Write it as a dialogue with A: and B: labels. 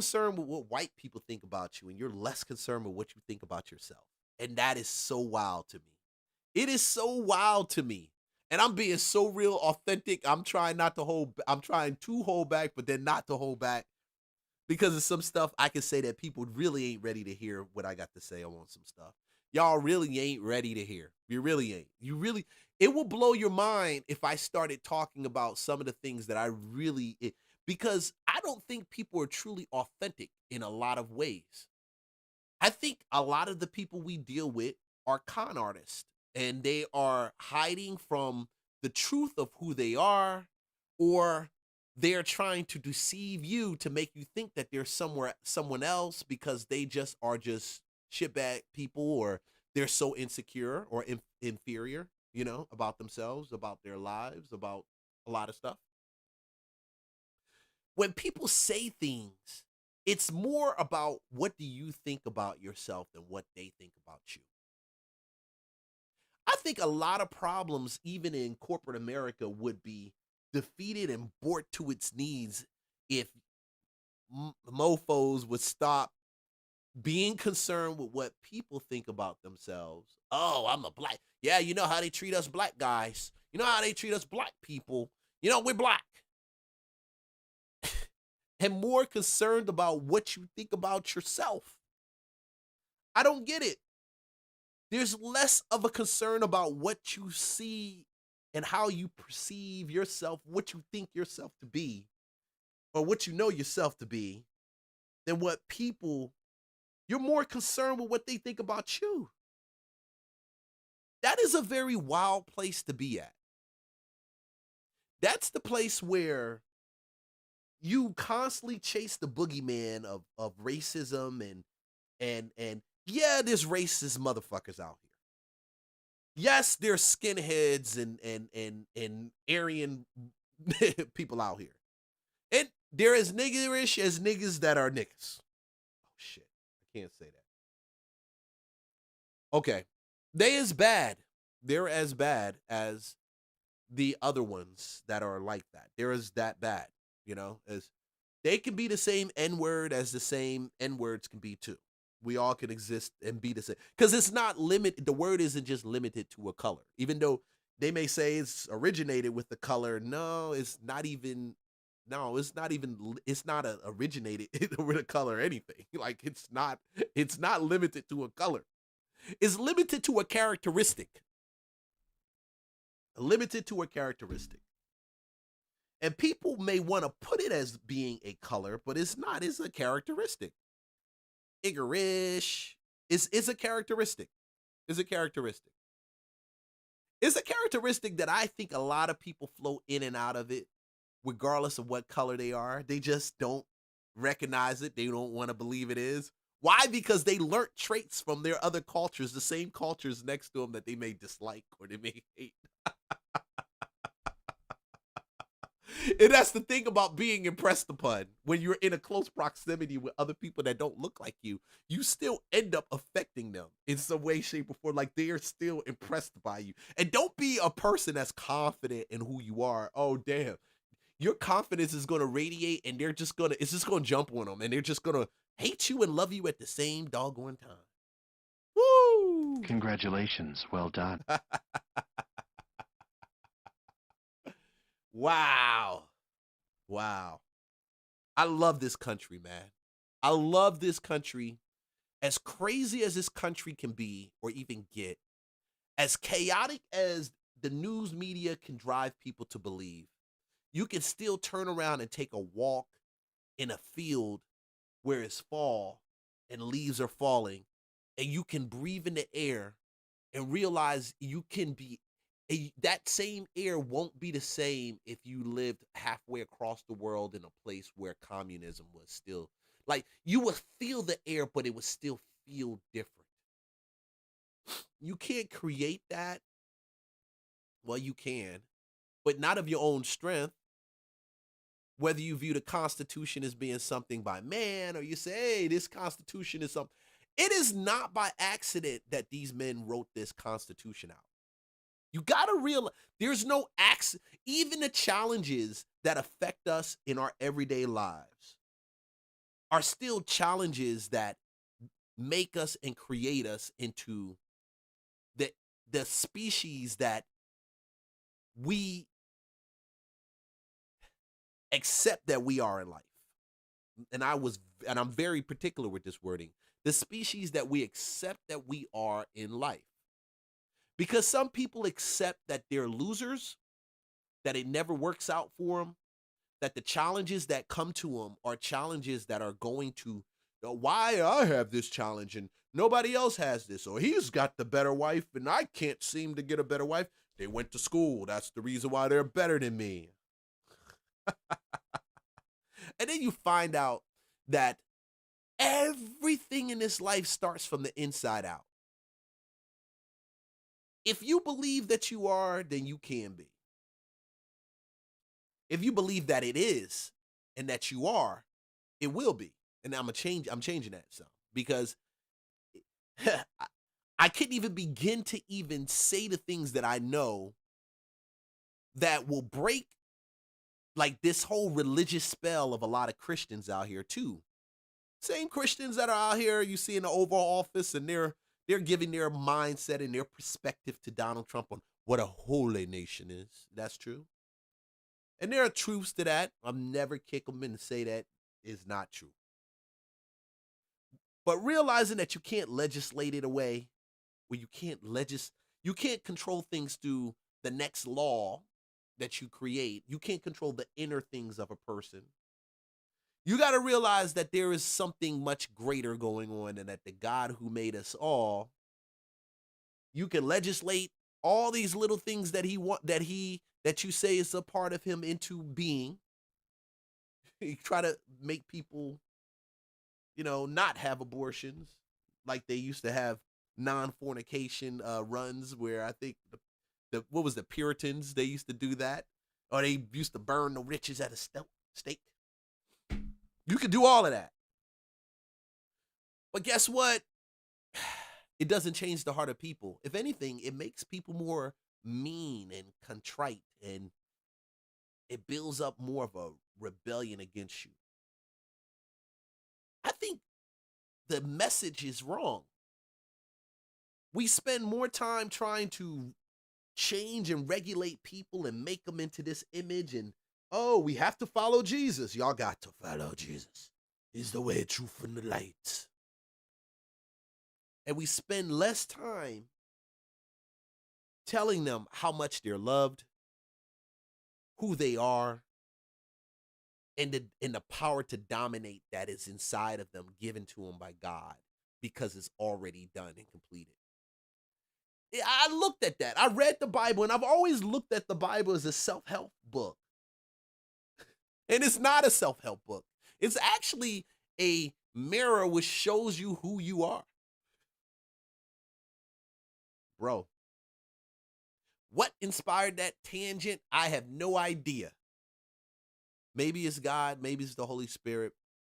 A: concerned with what white people think about you and you're less concerned with what you think about yourself. And that is so wild to me. It is so wild to me. And I'm being so real authentic. I'm trying to hold back, but then not to hold back because of some stuff I can say that people really ain't ready to hear what I got to say on some stuff. Y'all really ain't ready to hear. You really ain't. It will blow your mind if I started talking about some of the things that because I don't think people are truly authentic in a lot of ways. I think a lot of the people we deal with are con artists and they are hiding from the truth of who they are, or they're trying to deceive you to make you think that they're someone else because they just shitbag people, or they're so insecure or inferior, about themselves, about their lives, about a lot of stuff. When people say things, it's more about what do you think about yourself than what they think about you. I think a lot of problems, even in corporate America, would be defeated and brought to its knees if mofos would stop being concerned with what people think about themselves. Oh, I'm a black. Yeah, you know how they treat us black guys. You know how they treat us black people. We're black. And more concerned about what you think about yourself. I don't get it. There's less of a concern about what you see and how you perceive yourself, what you think yourself to be, or what you know yourself to be, than what people, you're more concerned with what they think about you. That is a very wild place to be at. That's the place where you constantly chase the boogeyman of racism and yeah, there's racist motherfuckers out here. Yes, there's skinheads and Aryan people out here. And they're as niggerish as niggas that are niggas. Oh shit. I can't say that. Okay. They as bad. They're as bad as the other ones that are like that. They're as that bad, as they can be the same N-word as the same N-words can be too. We all can exist and be the same. Because it's not limited, the word isn't just limited to a color. Even though they may say it's originated with the color, no, it's not even, it's not originated with a color or anything. Like it's not limited to a color. It's limited to a characteristic. Limited to a characteristic. And people may want to put it as being a color, but it's not. It's a characteristic. Iggerish. It's a characteristic. It's a characteristic. It's a characteristic that I think a lot of people flow in and out of it, regardless of what color they are. They just don't recognize it. They don't want to believe it is. Why? Because they learnt traits from their other cultures, the same cultures next to them that they may dislike or they may hate. And that's the thing about being impressed upon. When you're in a close proximity with other people that don't look like you still end up affecting them in some way, shape, or form. Like they are still impressed by you. And don't be a person that's confident in who you are. Oh, damn. Your confidence is going to radiate and it's just going to jump on them. And they're just going to hate you and love you at the same doggone time. Woo!
B: Congratulations. Well done.
A: Wow. Wow. I love this country, man. I love this country. As crazy as this country can be or even get, as chaotic as the news media can drive people to believe, you can still turn around and take a walk in a field where it's fall and leaves are falling, and you can breathe in the air and realize that same air won't be the same if you lived halfway across the world in a place where communism was still, like, you would feel the air, but it would still feel different. You can't create that. Well, you can, but not of your own strength. Whether you view the Constitution as being something by man, or you say, hey, this Constitution is something. It is not by accident that these men wrote this Constitution out. You got to realize there's no accident. Even the challenges that affect us in our everyday lives, are still challenges that make us and create us into the the species that we accept that we are in life. And I'm very particular with this wording. The species that we accept that we are in life. Because some people accept that they're losers, that it never works out for them, that the challenges that come to them are challenges that are going to, why I have this challenge and nobody else has this, or he's got the better wife and I can't seem to get a better wife. They went to school. That's the reason why they're better than me. And then you find out that everything in this life starts from the inside out. If you believe that you are, then you can be. If you believe that it is and that you are, it will be. And I'm changing that some because I couldn't even begin to even say the things that I know that will break like this whole religious spell of a lot of Christians out here too. Same Christians that are out here you see in the Oval Office, and they're giving their mindset and their perspective to Donald Trump on what a holy nation is. That's true. And there are truths to that. I'll never kick them in and say that is not true. But realizing that you can't legislate it away, where you can't control things through the next law that you create. You can't control the inner things of a person. You got to realize that there is something much greater going on, and that the God who made us all, you can legislate all these little things that that you say is a part of him into being. You try to make people, not have abortions like they used to have non-fornication runs, where I think what was the Puritans, they used to do that, or they used to burn the riches at a stake. You could do all of that. But guess what? It doesn't change the heart of people. If anything, it makes people more mean and contrite, and it builds up more of a rebellion against you. I think the message is wrong. We spend more time trying to change and regulate people and make them into this image, and we have to follow Jesus. Y'all got to follow Jesus. He's the way, truth, and the light. And we spend less time telling them how much they're loved, who they are, and the power to dominate that is inside of them, given to them by God, because it's already done and completed. I looked at that. I read the Bible, and I've always looked at the Bible as a self-help book. And it's not a self-help book. It's actually a mirror which shows you who you are. Bro, what inspired that tangent? I have no idea. Maybe it's God, maybe it's the Holy Spirit.